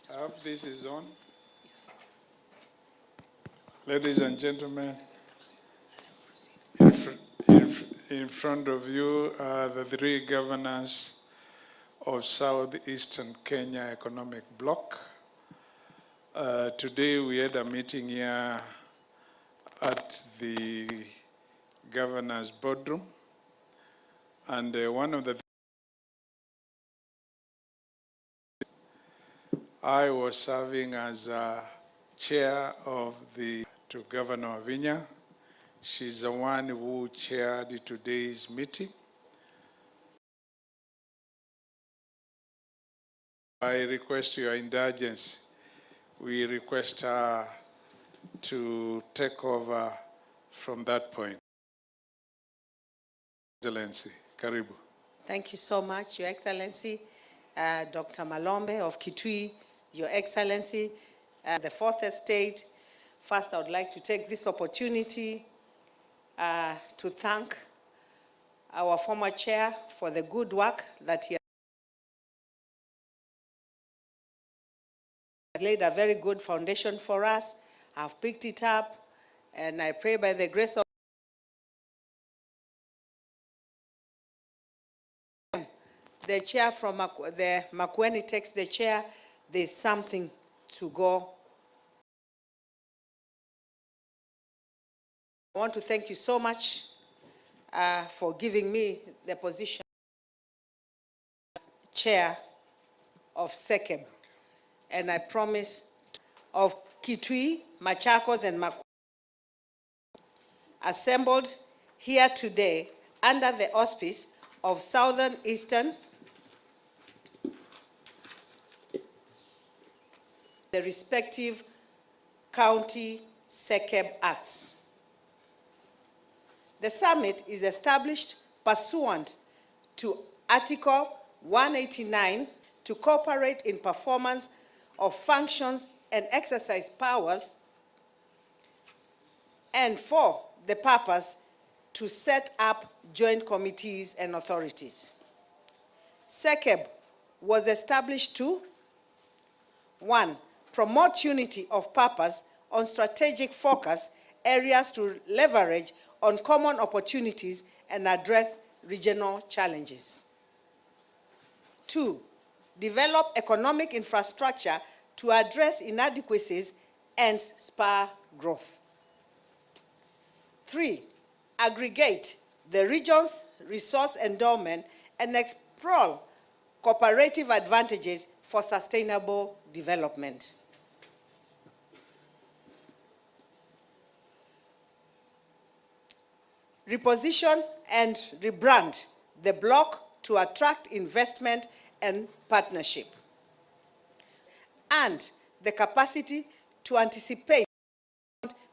I hope this is on. Ladies and gentlemen, in front of you are the three governors of Southeastern Kenya Economic Bloc. Today we had a meeting here at the governor's boardroom, and one of the I was serving as chair of the to Governor Vinya. She's the one who chaired today's meeting. I request your indulgence. We request her to take over from that point. Excellency, karibu. Thank you so much, Your Excellency. Dr. Malombe of Kitui, Your Excellency, the Fourth Estate. First, I would like to take this opportunity to thank our former chair for the good work that he has laid a very good foundation for us. I've picked it up, and I pray by the grace of the chair from the Makueni takes the chair, there's something to go. I want to thank you so much for giving me the position chair of SECEB. And I promise of Kitui, Machakos, and Makueni assembled here today under the auspice of Southern Eastern, the respective county SECEB acts. The summit is established pursuant to Article 189 to cooperate in performance of functions and exercise powers, and for the purpose to set up joint committees and authorities. SECEB was established to 1. Promote unity of purpose on strategic focus areas to leverage on common opportunities and address regional challenges. 2. Develop economic infrastructure to address inadequacies and spur growth. 3. Aggregate the region's resource endowment and explore cooperative advantages for sustainable development. Reposition and rebrand the bloc to attract investment and partnership, and the capacity to anticipate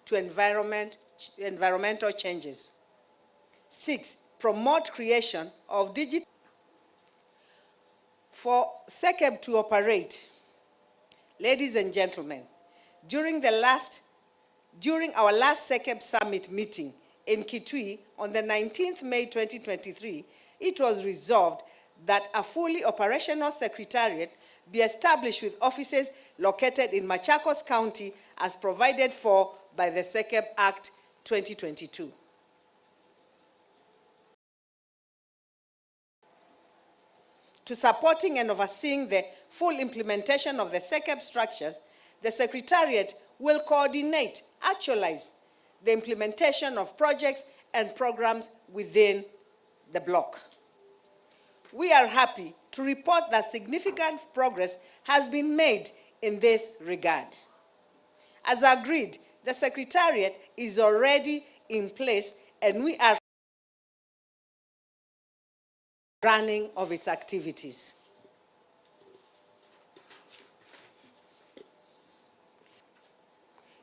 to environmental changes. 6. Promote creation of digital. For SECEB to operate, ladies and gentlemen, during our last SECEB summit meeting in Kitui on the 19th May 2023, it was resolved that a fully operational secretariat be established with offices located in Machakos County as provided for by the SECEB Act 2022. To supporting and overseeing the full implementation of the SECEB structures, the Secretariat will coordinate, actualize the implementation of projects and programs within the bloc. We are happy to report that significant progress has been made in this regard. As agreed, the Secretariat is already in place and we are running of its activities.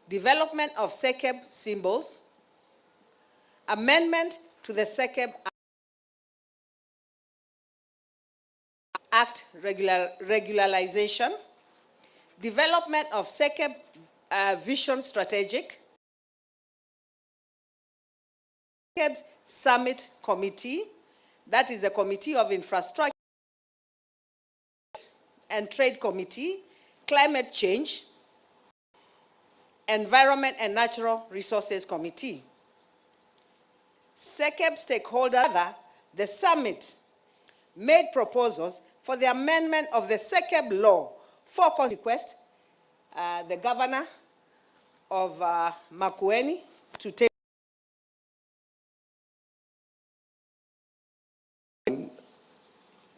Development of SECEB symbols, amendment to the SECEB Act regularization, development of SECEB vision strategic, SECEB Summit Committee, that is the Committee of Infrastructure and Trade Committee, Climate Change, Environment and Natural Resources Committee. SECEB stakeholder, the summit made proposals for the amendment of the SECEB law for request the governor of Makueni to take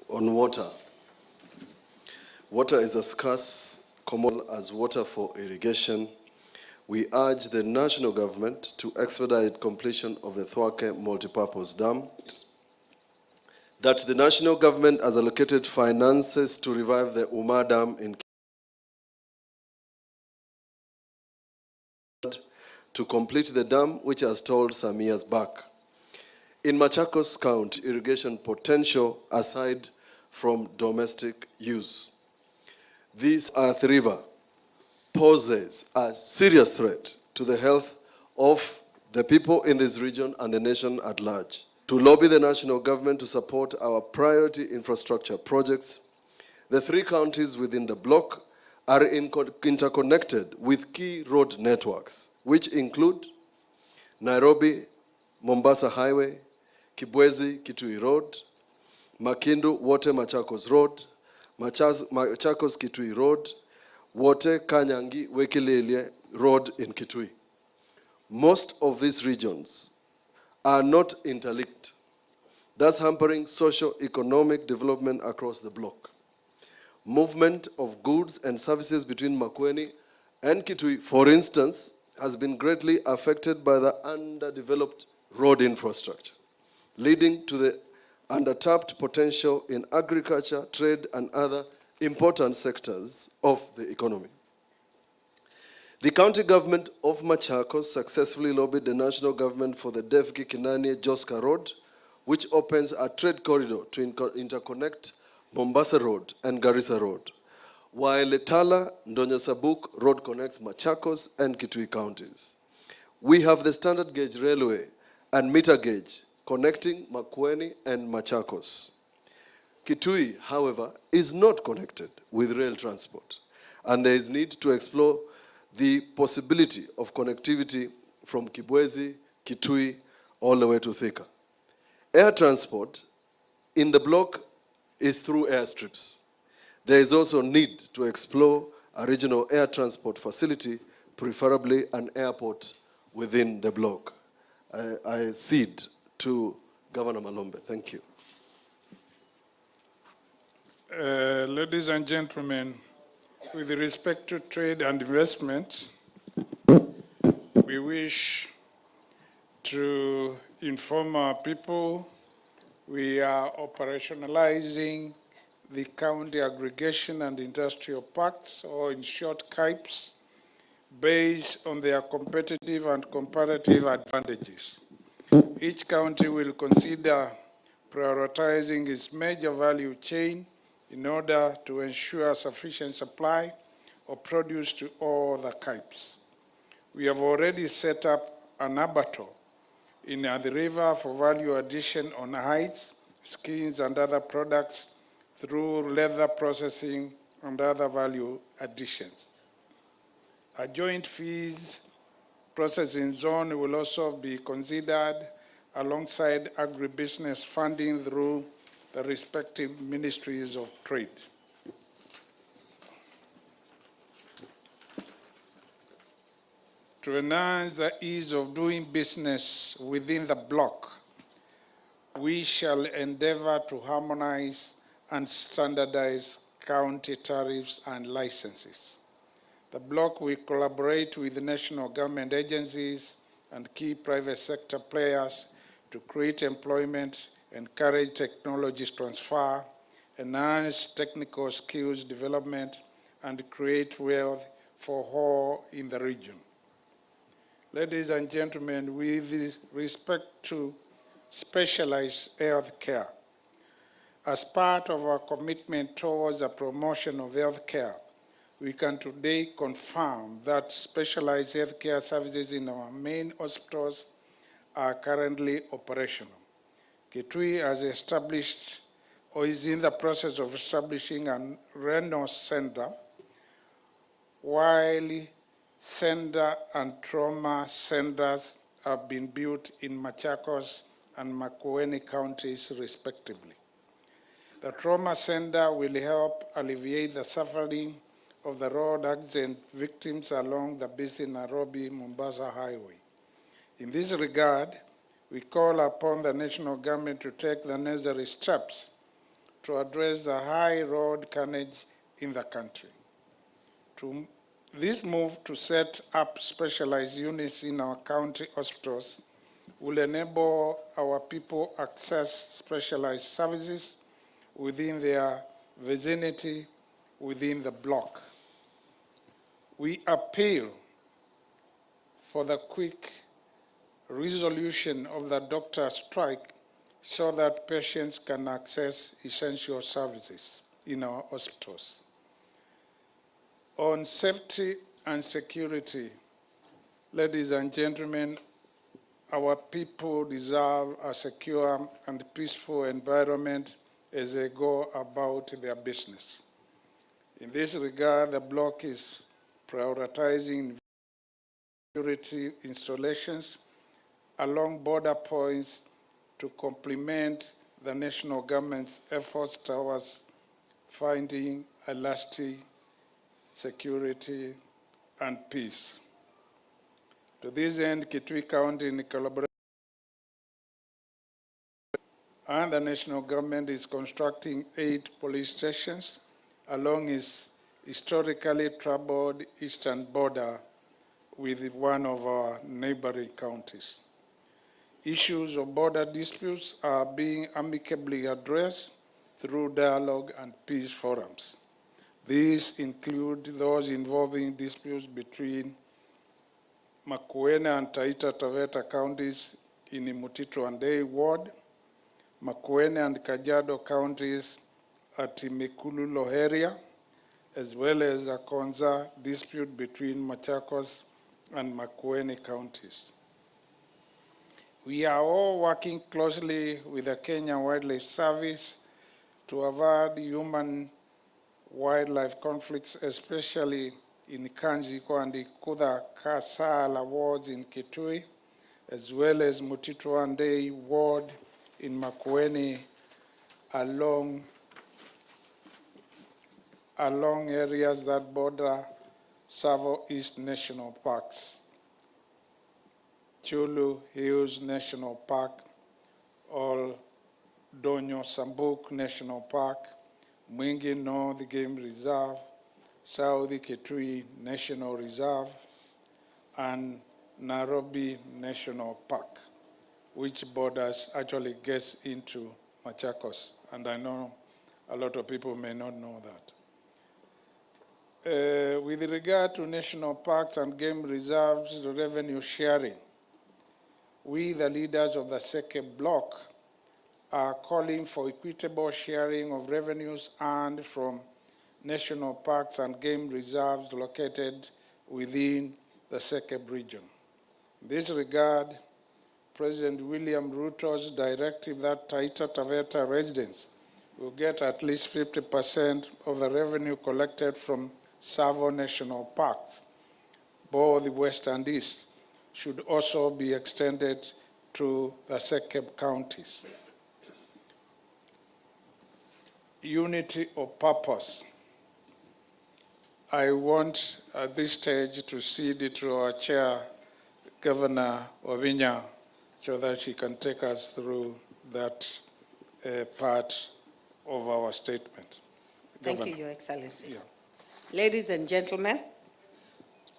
on water. Water is a scarce commodity as water for irrigation. We urge the national government to expedite completion of the Thwake multipurpose dam. That the national government has allocated finances to revive the Uma Dam in to complete the dam which has stalled some years back. In Machakos County, irrigation potential aside from domestic use. This Earth River poses a serious threat to the health of the people in this region and the nation at large. To lobby the national government to support our priority infrastructure projects, the 3 counties within the bloc are interconnected with key road networks, which include Nairobi, Mombasa Highway, Kibwezi, Kitui Road, Makindu, Wote, Machakos Road, Machakos, Kitui Road, Wote, Kanyangi, Wekilele Road in Kitui. Most of these regions are not interlinked, thus hampering socio-economic development across the bloc. Movement of goods and services between Makueni and Kitui, for instance, has been greatly affected by the underdeveloped road infrastructure, leading to the undertapped potential in agriculture, trade, and other important sectors of the economy. The county government of Machakos successfully lobbied the national government for the Devki Kinanie Joska Road, which opens a trade corridor to interconnect Mombasa Road and Garissa Road, while the Tala Ndonyo Sabuk Road connects Machakos and Kitui counties. We have the standard gauge railway and meter gauge connecting Makueni and Machakos. Kitui, however, is not connected with rail transport, and there is need to explore the possibility of connectivity from Kibwezi, Kitui, all the way to Thika. Air transport in the bloc is through airstrips. There is also need to explore a regional air transport facility, preferably an airport within the bloc. I cede to Governor Malombe. Thank you. Ladies and gentlemen, with respect to trade and investment, we wish to inform our people we are operationalizing the county aggregation and industrial parks, or in short, KIPES, based on their competitive and comparative advantages. Each county will consider prioritizing its major value chain in order to ensure sufficient supply of produce to all the KIPES. We have already set up an abattoir in the river for value addition on hides, skins, and other products through leather processing and other value additions. A joint fees processing zone will also be considered alongside agribusiness funding through the respective ministries of trade. To enhance the ease of doing business within the bloc, we shall endeavor to harmonize and standardize county tariffs and licenses. The bloc will collaborate with the national government agencies and key private sector players to create employment, encourage technology transfer, enhance technical skills development, and create wealth for all in the region. Ladies and gentlemen, with respect to specialized health care, as part of our commitment towards the promotion of health care, we can today confirm that specialized health care services in our main hospitals are currently operational. Kitui has established or is in the process of establishing a renal center while center and trauma centers have been built in Machakos and Makueni counties respectively. The trauma center will help alleviate the suffering of the road accident victims along the busy Nairobi-Mombasa highway. In this regard, we call upon the national government to take the necessary steps to address the high road carnage in the country. This move to set up specialized units in our county hospitals will enable our people access specialized services within their vicinity, within the block. We appeal for the quick resolution of the doctor strike so that patients can access essential services in our hospitals. On safety and security, ladies and gentlemen, our people deserve a secure and peaceful environment as they go about their business. In this regard, the bloc is prioritizing security installations along border points to complement the national government's efforts towards finding a lasting security and peace. To this end, Kitui County, in collaboration and the national government, is constructing 8 police stations along its historically troubled eastern border with one of our neighboring counties. Issues of border disputes are being amicably addressed through dialogue and peace forums. These include those involving disputes between Makueni and Taita Taveta counties in Mutito and Day Ward, Makueni and Kajiado counties at Mikulu Loheria, as well as a Konza dispute between Machakos and Makueni counties. We are all working closely with the Kenya Wildlife Service to avoid human-wildlife conflicts, especially in Kanziko and Kuda Kasala wards in Kitui, as well as Mutito and Day ward in Makueni along areas that border Savo East National Parks, Chulu Hills National Park, or Donyo Sambuk National Park, Mwingi North Game Reserve, South Kitui National Reserve, and Nairobi National Park, which borders actually gets into Machakos. And I know a lot of people may not know that. With regard to national parks and game reserves, the revenue sharing, we, the leaders of the SECE bloc, are calling for equitable sharing of revenues earned from national parks and game reserves located within the SECE region. In this regard, President William Ruto's directive that Taita Taveta residents will get at least 50% of the revenue collected from Savo National Parks, both west and east, should also be extended to the SECE counties. Unity of purpose. I want at this stage to cede it to our chair, Governor Ovinya, so that she can take us through that part of our statement. Thank you, Your Excellency. Yeah. Ladies and gentlemen,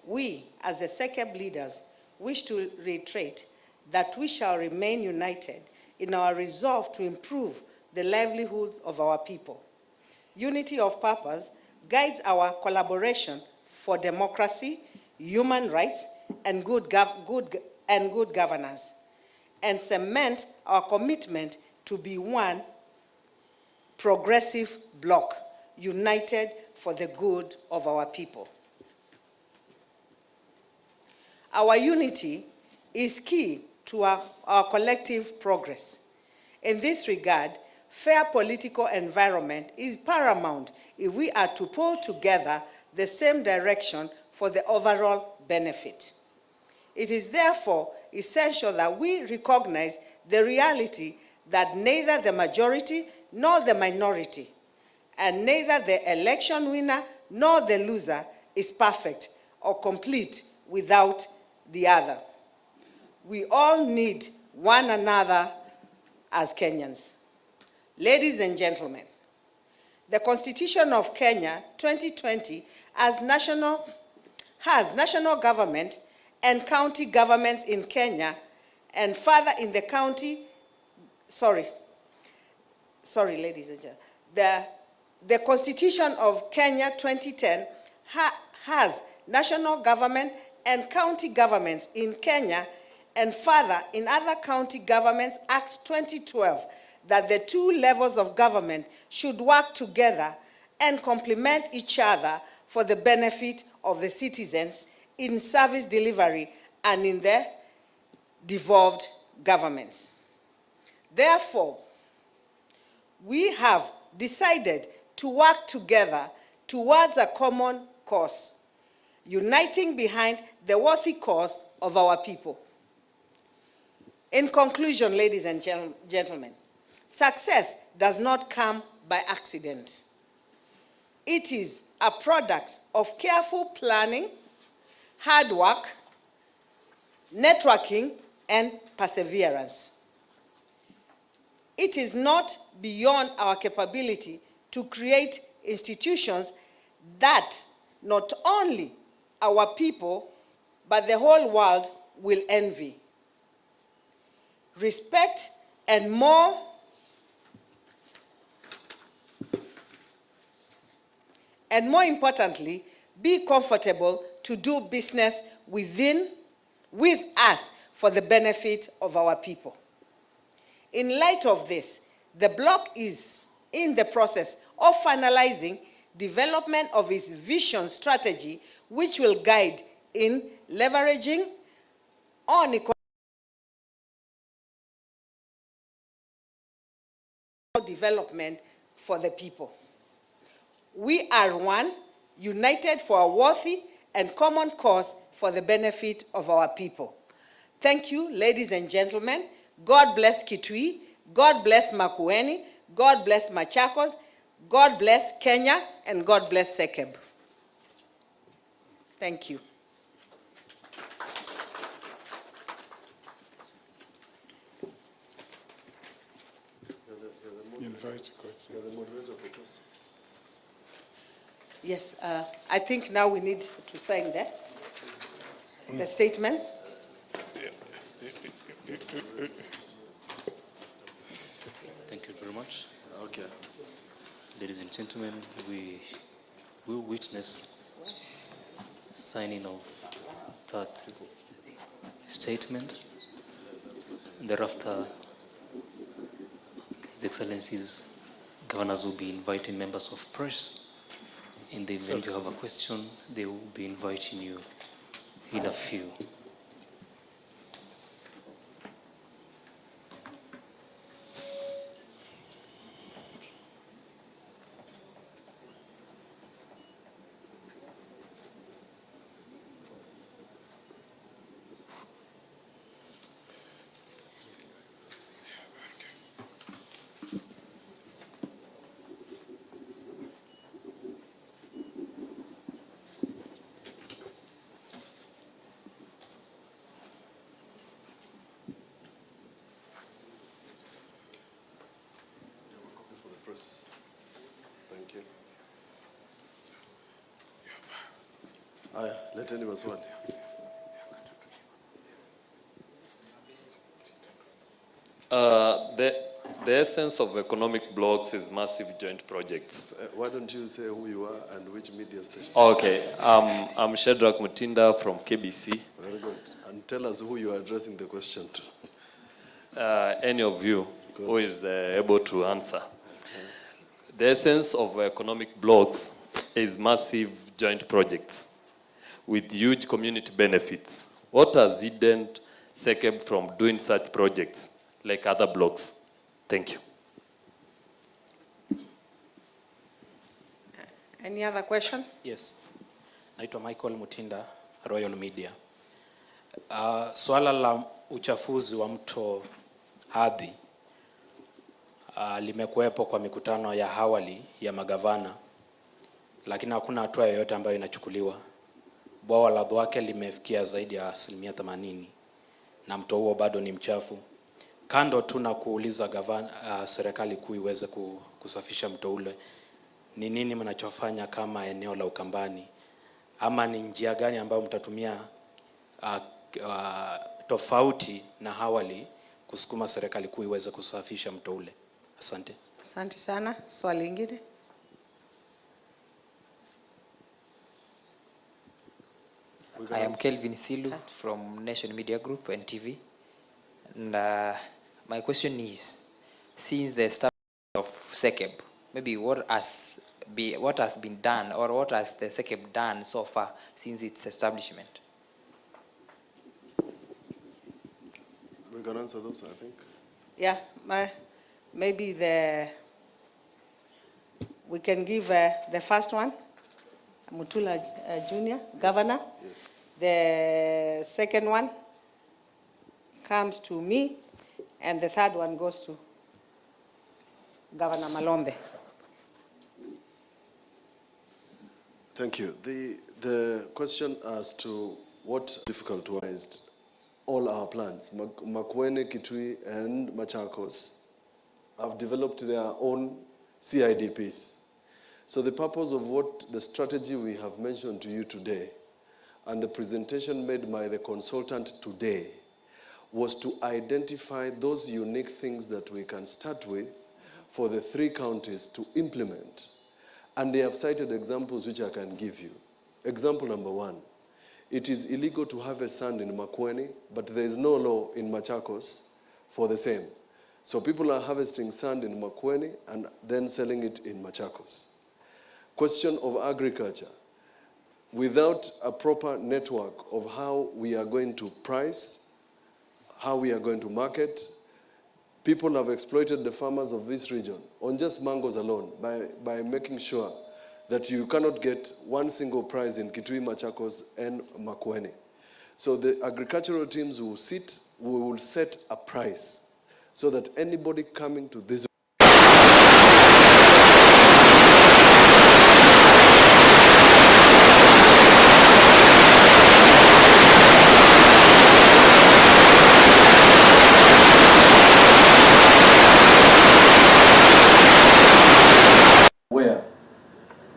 we, as the SECE leaders, wish to reiterate that we shall remain united in our resolve to improve the livelihoods of our people. Unity of purpose guides our collaboration for democracy, human rights, and good governance, and cement our commitment to be one progressive bloc, united for the good of our people. Our unity is key to our collective progress. In this regard, fair political environment is paramount if we are to pull together the same direction for the overall benefit. It is therefore essential that we recognize the reality that neither the majority nor the minority, and neither the election winner nor the loser is perfect or complete without the other. We all need one another as Kenyans. Ladies and gentlemen, the Constitution of Kenya 2020 has national government and county governments in Kenya, and further in the county, sorry, ladies and gentlemen. The Constitution of Kenya 2010 has national government and county governments in Kenya, and further in other county governments Act 2012 that the two levels of government should work together and complement each other for the benefit of the citizens in service delivery and in the devolved governments. Therefore, we have decided to work together towards a common cause, uniting behind the worthy cause of our people. In conclusion, ladies and gentlemen, success does not come by accident. It is a product of careful planning, hard work, networking, and perseverance. It is not beyond our capability to create institutions that not only our people, but the whole world will envy. Respect and more importantly, be comfortable to do business with us for the benefit of our people. In light of this, the bloc is in the process of finalizing development of its vision strategy, which will guide in leveraging on development for the people. We are one, united for a worthy and common cause for the benefit of our people. Thank you, ladies and gentlemen. God bless Kitui, God bless Makueni, God bless Machakos, God bless Kenya, and God bless Sekeb. Thank you. Invite questions. Yes, I think now we need to sign the statements. Thank you very much. Okay. Ladies and gentlemen, we will witness signing of that statement. And thereafter, His Excellency's governors will be inviting members of press. In the event you have a question, they will be inviting you in a few. Thank you. Let anyone one. The essence of economic blocks is massive joint projects. Why don't you say who you are and which media station? Okay, I'm Shadrach Mutinda from KBC. Very good. And tell us who you are addressing the question to. Any of you who is able to answer. The essence of economic blocks is massive joint projects with huge community benefits. What has hidden SECEB from doing such projects like other blocks? Thank you. Any other question? Yes. Naitwa Michael Mutinda, Royal Media. Swala la uchafuzi wa mto Athi limekuwepo kwa mikutano ya awali ya magavana, lakini hakuna hatua yoyote ambayo inachukuliwa. Bwawa la Thwake limefikia zaidi ya 80% na mto huo bado ni mchafu. Kando tu na kuuliza serikali kuu iweze kusafisha mto ule, ni nini mnachofanya kama eneo la Ukambani, ama ni njia gani ambayo mtatumia tofauti na awali kusukuma serikali kuu iweze kusafisha mto ule? Asante. Asante sana. Swali lingine? I am Kelvin Silu from Nation Media Group and TV. And my question is, since the start of SECEB, maybe what has been done, or what has the SECEB done so far since its establishment? We can answer those, I think. Yeah, maybe we can give the first one, Mutula Junior, Governor. Yes. The second one comes to me, and the third one goes to Governor Malombe. Thank you. The question as to what difficult was all our plans. Makueni, Kitui, and Machakos have developed their own CIDPs. So the purpose of what the strategy we have mentioned to you today and the presentation made by the consultant today was to identify those unique things that we can start with for the 3 counties to implement. And they have cited examples which I can give you. Example number 1, it is illegal to harvest sand in Makueni, but there is no law in Machakos for the same. So people are harvesting sand in Makueni and then selling it in Machakos. Question of agriculture. Without a proper network of how we are going to price, how we are going to market, people have exploited the farmers of this region on just mangoes alone by making sure that you cannot get one single price in Kitui, Machakos, and Makueni. So the agricultural teams will set a price so that anybody coming to this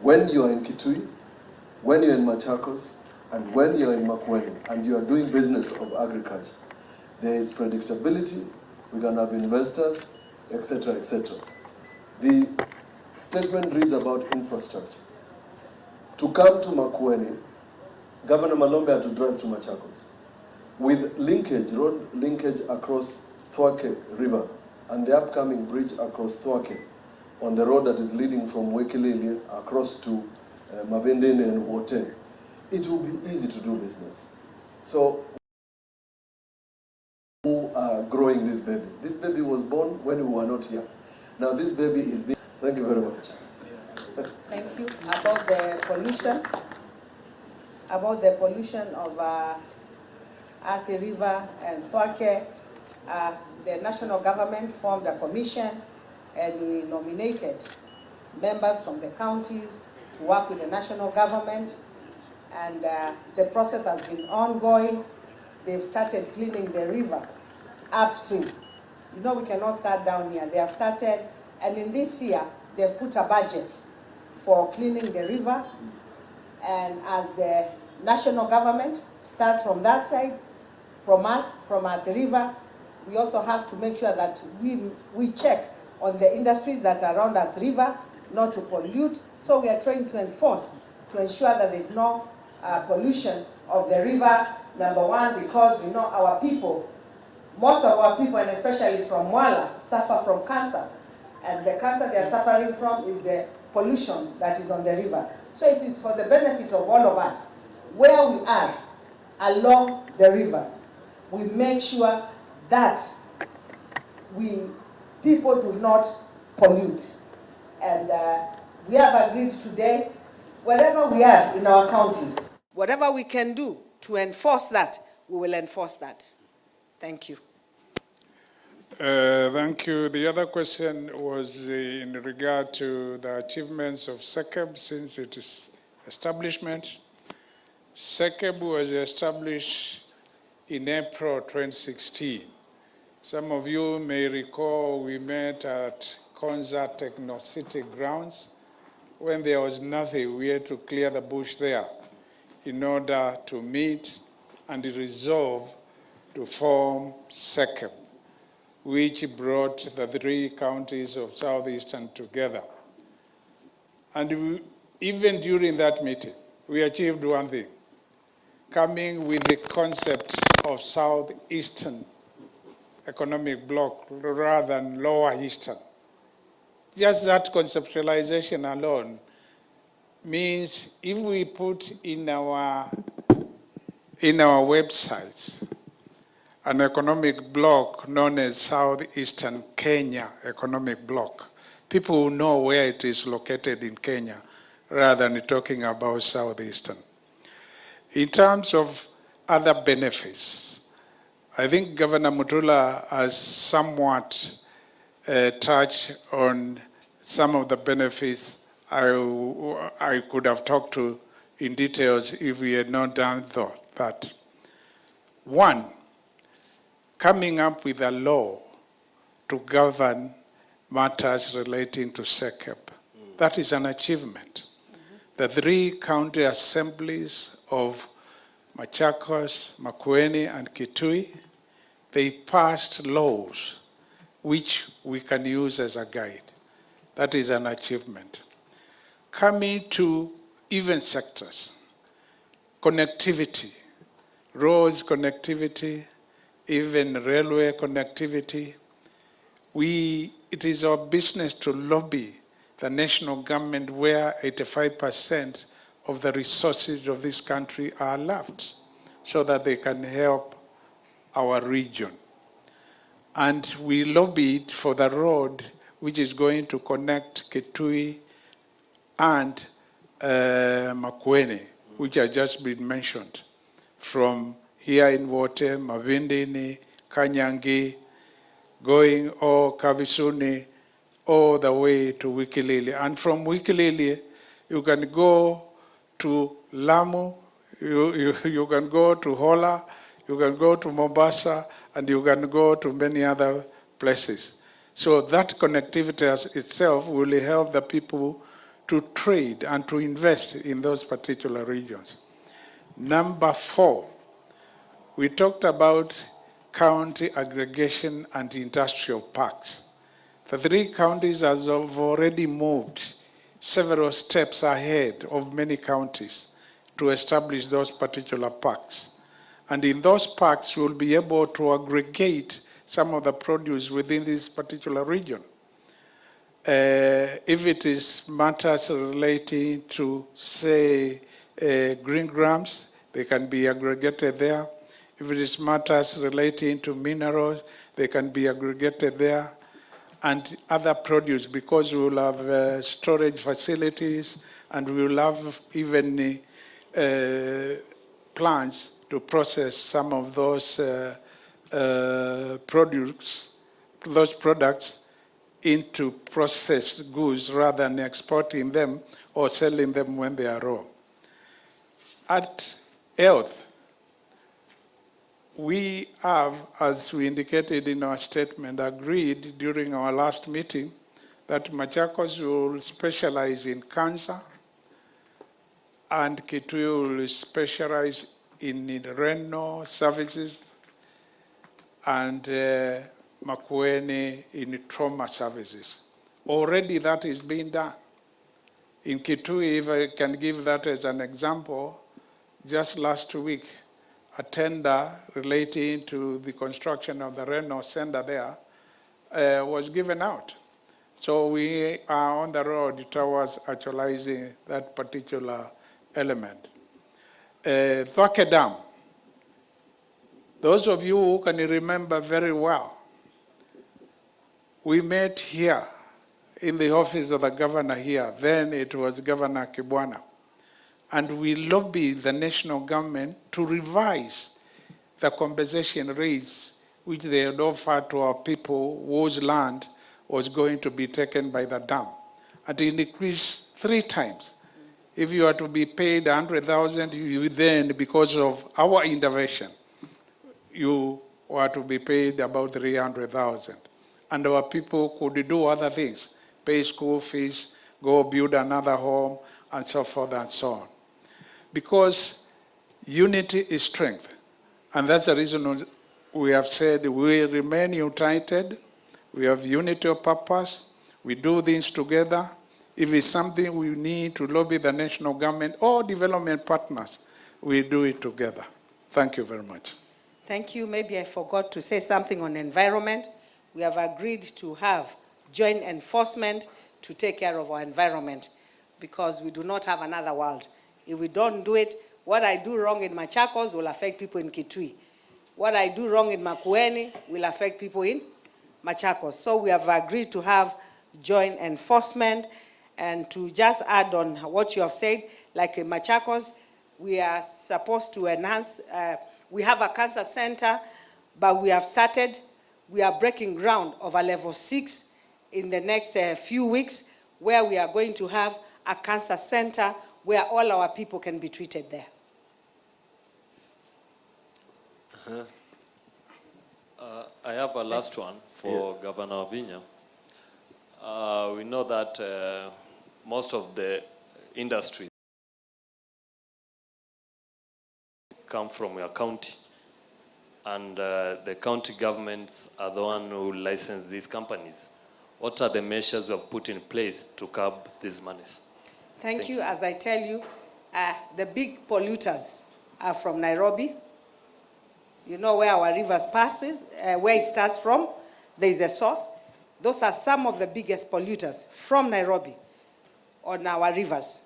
when you are in Kitui, when you're in Machakos, and when you're in Makueni, and you are doing business of agriculture, there is predictability, we can have investors, etc., etc. The statement reads about infrastructure. To come to Makueni, Governor Malombe had to drive to Machakos. With linkage, road linkage across Thwake River, and the upcoming bridge across Thwake, on the road that is leading from Wekilili across to Mavendeni and Wote, it will be easy to do business. So, who are growing this baby? This baby was born when we were not here. Now this baby is being... Thank you very much. Thank you. About the pollution of Athi River and Thwake, the national government formed a commission and we nominated members from the counties to work with the national government, and the process has been ongoing. They've started cleaning the river upstream. You know, we cannot start down here. They have started, and in this year, they've put a budget for cleaning the river, and as the national government starts from that side, from us, from the river, we also have to make sure that we check on the industries that are around that river, not to pollute. So we are trying to enforce, to ensure that there's no pollution of the river, number 1, because we know our people, most of our people, and especially from Mwala, suffer from cancer. And the cancer they are suffering from is the pollution that is on the river. So it is for the benefit of all of us. Where we are along the river, we make sure that people do not pollute. And we have agreed today, wherever we are in our counties, Whatever we can do to enforce that, we will enforce that. Thank you. Thank you. The other question was in regard to the achievements of SECEB since its establishment. SECEB was established in April 2016. Some of you may recall we met at Konza Techno City grounds. When there was nothing, we had to clear the bush there in order to meet and resolve to form SECEB, which brought the 3 counties of Southeastern together. And even during that meeting, we achieved one thing, coming with the concept of Southeastern economic bloc rather than Lower Eastern. Just that conceptualization alone means if we put in our websites an economic bloc known as Southeastern Kenya Economic Bloc, people will know where it is located in Kenya rather than talking about Southeastern. In terms of other benefits, I think Governor Mutula has somewhat touched on some of the benefits I could have talked to in details if we had not done that. One, coming up with a law to govern matters relating to SECEB. That is an achievement. The 3 county assemblies of Machakos, Makueni, and Kitui, they passed laws which we can use as a guide. That is an achievement. Coming to even sectors, connectivity, roads connectivity, even railway connectivity. It is our business to lobby the national government where 85% of the resources of this country are left so that they can help our region. And we lobbied for the road which is going to connect Kitui and Makueni, which has just been mentioned, from here in Wote, Mavindini, Kanyangi, going all Kabisuni, all the way to Wikilili. And from Wikilili, you can go to Lamu, you can go to Hola, you can go to Mombasa, and you can go to many other places. So that connectivity as itself will help the people to trade and to invest in those particular regions. Number 4, we talked about county aggregation and industrial parks. The 3 counties have already moved several steps ahead of many counties to establish those particular parks. And in those parks, we'll be able to aggregate some of the produce within this particular region. If it is matters relating to, say, green grams, they can be aggregated there. If it is matters relating to minerals, they can be aggregated there. And other produce, because we will have storage facilities and we will have even plants to process some of those products into processed goods rather than exporting them or selling them when they are raw. At health, we have, as we indicated in our statement, agreed during our last meeting that Machakos will specialize in cancer and Kitui will specialize in renal services and Makueni in trauma services. Already that is being done. In Kitui, if I can give that as an example, just last week, a tender relating to the construction of the renal center there was given out. So we are on the road towards actualizing that particular element. Thwake Dam. Those of you who can remember very well, we met here in the office of the governor here. Then it was Governor Kibwana. and we lobby the national government to revise the compensation rates which they had offered to our people whose land was going to be taken by the dam. And it increased 3 times. If you are to be paid 100,000, you then, because of our intervention, you were to be paid about 300,000. And our people could do other things, pay school fees, go build another home, and so forth and so on. Because unity is strength. And that's the reason we have said we remain united, we have unity of purpose, we do things together. If it's something we need to lobby the national government or development partners, we do it together. Thank you very much. Thank you. Maybe I forgot to say something on environment. We have agreed to have joint enforcement to take care of our environment because we do not have another world. If we don't do it, what I do wrong in Machakos will affect people in Kitui. What I do wrong in Makueni will affect people in Machakos. So we have agreed to have joint enforcement. And to just add on what you have said, like in Machakos, we are supposed to enhance, we have a cancer center, but we have started, we are breaking ground of a level 6 in the next few weeks, where we are going to have a cancer center where all our people can be treated there. I have a last one for Governor Vinya. We know that most of the industries come from your county, and the county governments are the one who license these companies. What are the measures you have put in place to curb these monies? Thank you. As I tell you, the big polluters are from Nairobi. You know where our rivers passes, where it starts from. There is a source. Those are some of the biggest polluters from Nairobi on our rivers.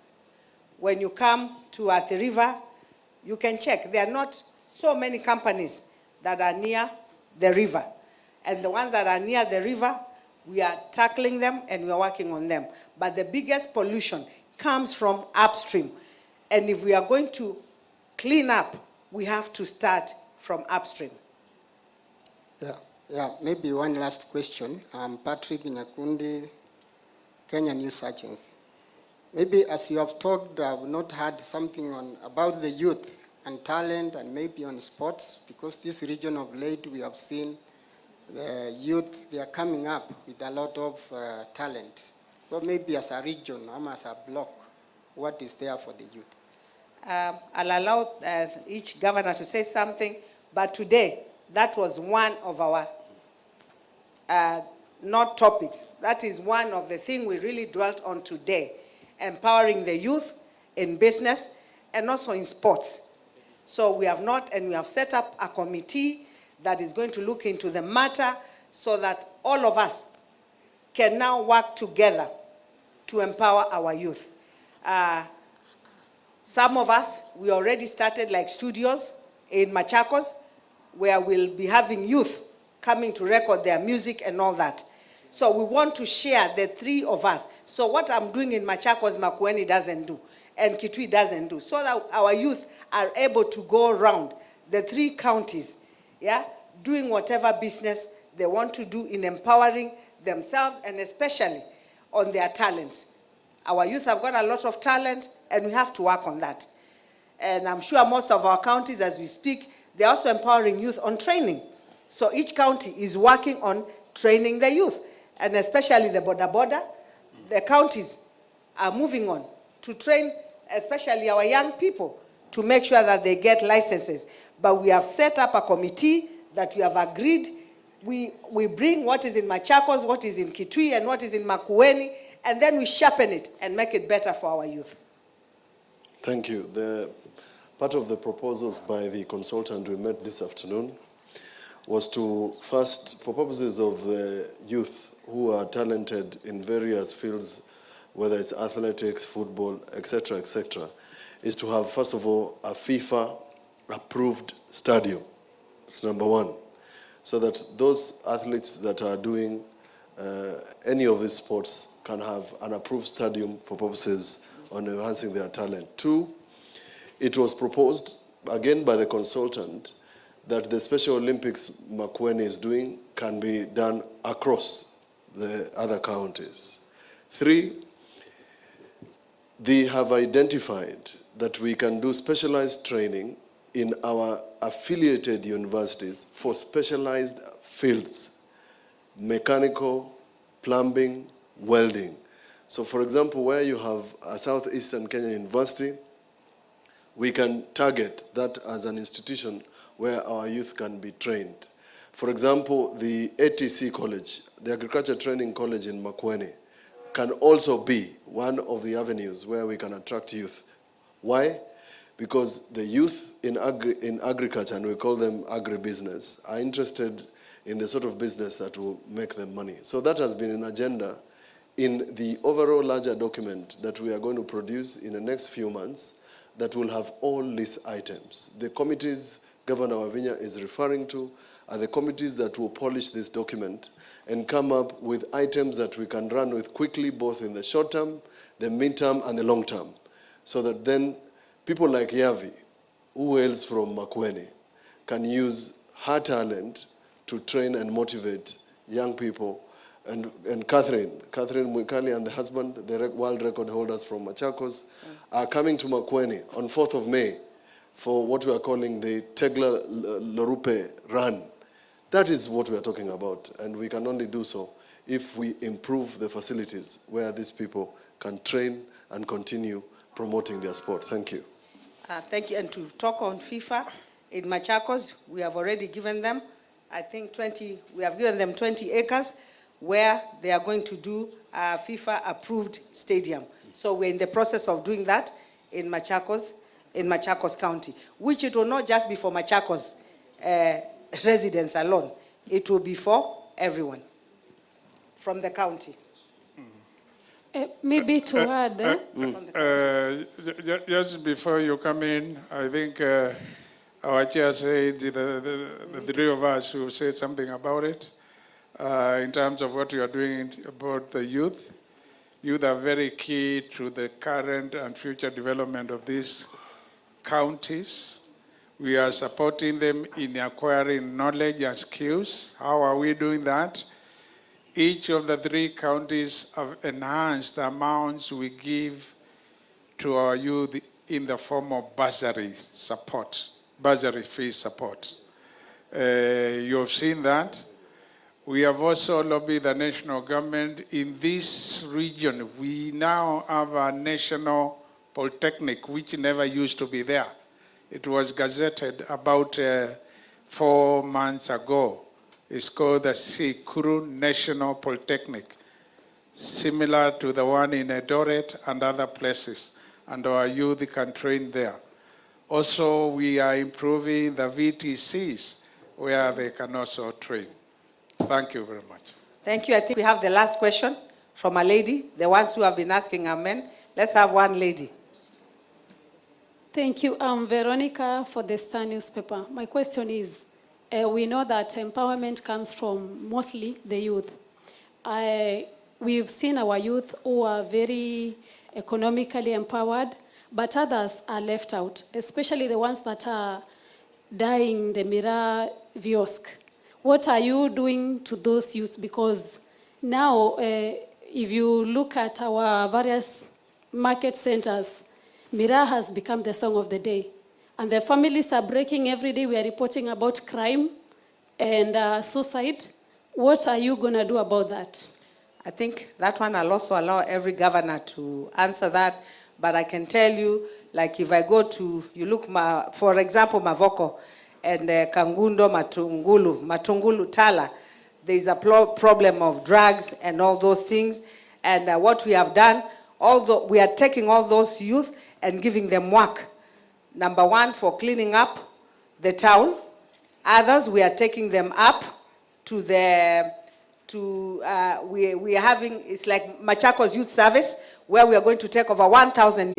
When you come to Athi River, you can check. There are not so many companies that are near the river. And the ones that are near the river, we are tackling them and we are working on them. But the biggest pollution comes from upstream. And if we are going to clean up, we have to start from upstream. Maybe one last question. I'm Patrick Nyakundi, Kenya News Agency. Maybe as you have talked, I've not heard something about the youth and talent and maybe on sports, because this region of late we have seen the youth, they are coming up with a lot of talent. So maybe as a region, as a block, what is there for the youth? I'll allow each governor to say something, but today, that was one of our not topics. That is one of the things we really dwelt on today, empowering the youth in business and also in sports. So we have set up a committee that is going to look into the matter so that all of us can now work together to empower our youth. Some of us, we already started like studios in Machakos, where we'll be having youth coming to record their music and all that. So we want to share, the 3 of us. So what I'm doing in Machakos, Makueni doesn't do, and Kitui doesn't do, so that our youth are able to go around the 3 counties, doing whatever business they want to do in empowering themselves and especially on their talents. Our youth have got a lot of talent and we have to work on that. And I'm sure most of our counties as we speak, they're also empowering youth on training. So each county is working on training the youth, and especially the border. The counties are moving on to train, especially our young people, to make sure that they get licenses. But we have set up a committee that we have agreed. We bring what is in Machakos, what is in Kitui, and what is in Makueni, and then we sharpen it and make it better for our youth. Thank you. Part of the proposals by the consultant we met this afternoon was to first, for purposes of the youth who are talented in various fields, whether it's athletics, football, etc., is to have, first of all, a FIFA-approved stadium. It's number 1. So that those athletes that are doing any of these sports can have an approved stadium for purposes on enhancing their talent. 2, it was proposed, again by the consultant, that the Special Olympics Makueni is doing can be done across the other counties. 3, they have identified that we can do specialized training in our affiliated universities for specialized fields, mechanical, plumbing, welding. So for example, where you have a Southeastern Kenya University, we can target that as an institution where our youth can be trained. For example, the ATC College, the Agriculture Training College in Makueni, can also be one of the avenues where we can attract youth. Why? Because the youth in agriculture, and we call them agribusiness, are interested in the sort of business that will make them money. So that has been an agenda in the overall larger document that we are going to produce in the next few months that will have all these items. The committees Governor Wavinya is referring to are the committees that will polish this document and come up with items that we can run with quickly, both in the short term, the mid-term, and the long term, so that then people like Yavi, who hails from Makueni, can use her talent to train and motivate young people. And Catherine Mwikali and the husband, the world record holders from Machakos, are coming to Makueni on 4th of May for what we are calling the Tegla Lorupe Run. That is what we are talking about, and we can only do so if we improve the facilities where these people can train and continue promoting their sport. Thank you. Thank you. And to talk on FIFA, in Machakos, we have already given them, I think we have given them 20 acres where they are going to do a FIFA-approved stadium. So we're in the process of doing that in Machakos County, which it will not just be for Machakos residents alone. It will be for everyone from the county. Maybe to add. Just before you come in, I think our chair said, the three of us who said something about it, in terms of what you are doing about the youth. Youth are very key to the current and future development of these counties. We are supporting them in acquiring knowledge and skills. How are we doing that? Each of the 3 counties have enhanced the amounts we give to our youth in the form of bursary support, bursary fee support. You have seen that. We have also lobbied the national government. In this region, we now have a national polytechnic, which never used to be there. It was gazetted about 4 months ago. It's called the Sikuru National Polytechnic, similar to the one in Eldoret and other places, and our youth can train there. Also, we are improving the VTCs where they can also train. Thank you very much. Thank you. I think we have the last question from a lady, the ones who have been asking our men. Let's have one lady. Thank you. I'm Veronica for the Star newspaper. My question is, we know that empowerment comes from mostly the youth. We've seen our youth who are very economically empowered, but others are left out, especially the ones that are dying the Mira Viosk. What are you doing to those youths? Because now, if you look at our various market centers, Mira has become the song of the day. And the families are breaking every day. We are reporting about crime and suicide. What are you going to do about that? I think that one I'll also allow every governor to answer that. But I can tell you, like if I go to, you look, for example, Mavoko and Kangundo, Matungulu, Tala, there's a problem of drugs and all those things. And what we have done, we are taking all those youth and giving them work. Number 1, for cleaning up the town. Others, we are taking them up to we are having, it's like Machakos Youth Service, where we are going to take over 1,000